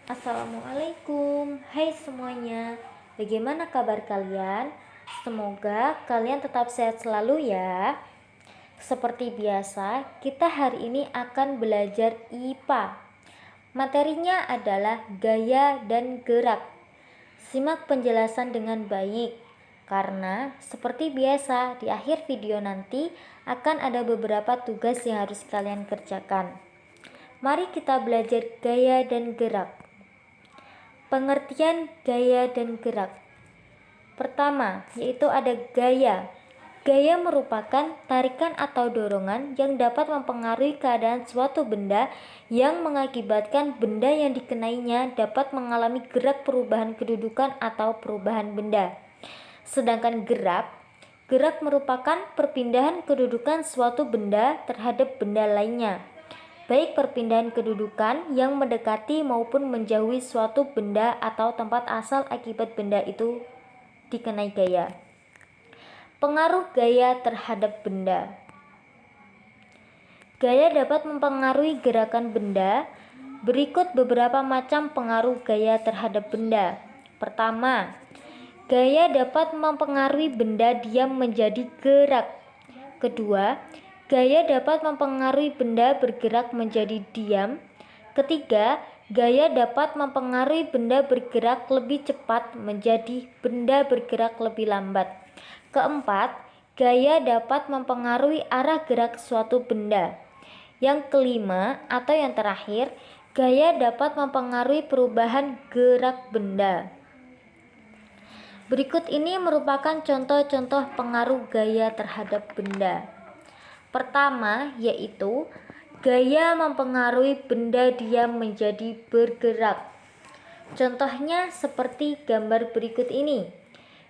Assalamualaikum, hai semuanya. Bagaimana kabar kalian? Semoga kalian tetap sehat selalu ya. Seperti biasa, kita hari ini akan belajar IPA. Materinya adalah gaya dan gerak. Simak penjelasan dengan baik, karena seperti biasa di akhir video nanti akan ada beberapa tugas yang harus kalian kerjakan. Mari kita belajar gaya dan gerak. Pengertian gaya dan gerak. Pertama, yaitu ada gaya. Gaya merupakan tarikan atau dorongan yang dapat mempengaruhi keadaan suatu benda yang mengakibatkan benda yang dikenainya dapat mengalami gerak perubahan kedudukan atau perubahan benda. Sedangkan gerak merupakan perpindahan kedudukan suatu benda terhadap benda lainnya, baik perpindahan kedudukan yang mendekati maupun menjauhi suatu benda atau tempat asal akibat benda itu dikenai gaya. Pengaruh gaya terhadap benda. Gaya dapat mempengaruhi gerakan benda. Berikut beberapa macam pengaruh gaya terhadap benda. Pertama, gaya dapat mempengaruhi benda diam menjadi gerak. Kedua, gaya dapat mempengaruhi benda bergerak menjadi diam. Ketiga, gaya dapat mempengaruhi benda bergerak lebih cepat menjadi benda bergerak lebih lambat. Keempat, gaya dapat mempengaruhi arah gerak suatu benda. Yang kelima atau yang terakhir, gaya dapat mempengaruhi perubahan gerak benda. Berikut ini merupakan contoh-contoh pengaruh gaya terhadap benda. Pertama, yaitu gaya mempengaruhi benda diam menjadi bergerak. Contohnya seperti gambar berikut ini,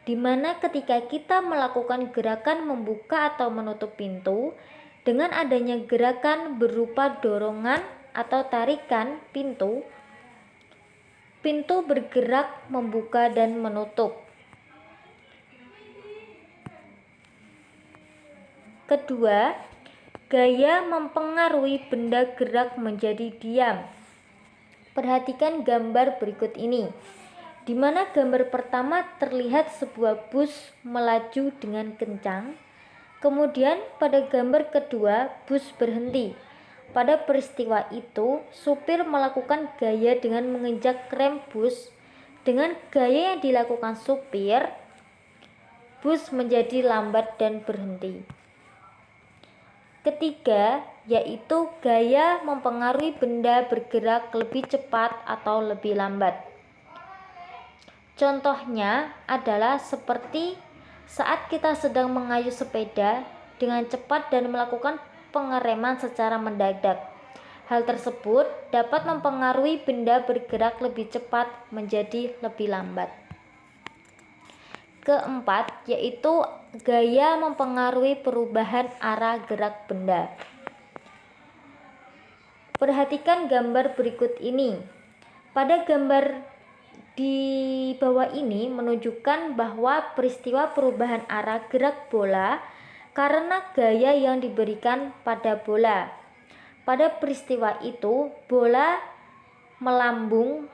di mana ketika kita melakukan gerakan membuka atau menutup pintu, dengan adanya gerakan berupa dorongan atau tarikan pintu bergerak membuka dan menutup. Kedua, gaya mempengaruhi benda gerak menjadi diam. Perhatikan gambar berikut ini, di mana gambar pertama terlihat sebuah bus melaju dengan kencang. Kemudian pada gambar kedua, bus berhenti. Pada peristiwa itu, supir melakukan gaya dengan menginjak rem bus. Dengan gaya yang dilakukan supir, bus menjadi lambat dan berhenti. Ketiga, yaitu gaya mempengaruhi benda bergerak lebih cepat atau lebih lambat. Contohnya adalah seperti saat kita sedang mengayuh sepeda dengan cepat dan melakukan pengereman secara mendadak. Hal tersebut dapat mempengaruhi benda bergerak lebih cepat menjadi lebih lambat. Keempat, yaitu gaya mempengaruhi perubahan arah gerak benda. Perhatikan gambar berikut ini. Pada gambar di bawah ini menunjukkan bahwa peristiwa perubahan arah gerak bola karena gaya yang diberikan pada bola. Pada peristiwa itu, bola melambung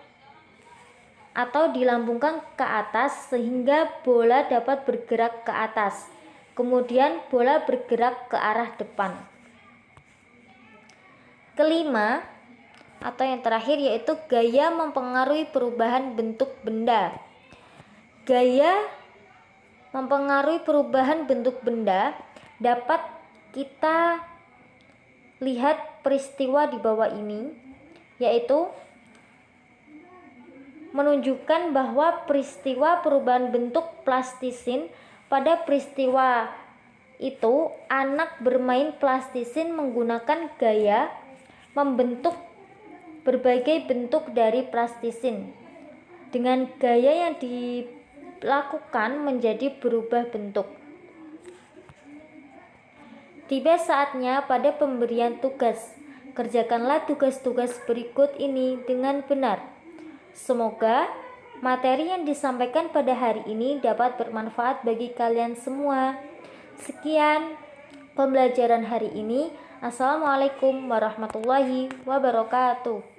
atau dilambungkan ke atas sehingga bola dapat bergerak ke atas. Kemudian bola bergerak ke arah depan. Kelima atau yang terakhir yaitu gaya mempengaruhi perubahan bentuk benda. Gaya mempengaruhi perubahan bentuk benda dapat kita lihat peristiwa di bawah ini, yaitu menunjukkan bahwa peristiwa perubahan bentuk plastisin. Pada peristiwa itu, anak bermain plastisin menggunakan gaya membentuk berbagai bentuk dari plastisin. Dengan gaya yang dilakukan menjadi berubah bentuk. Tiba saatnya pada pemberian tugas. Kerjakanlah tugas-tugas berikut ini dengan benar. Semoga materi yang disampaikan pada hari ini dapat bermanfaat bagi kalian semua. Sekian pembelajaran hari ini. Assalamualaikum warahmatullahi wabarakatuh.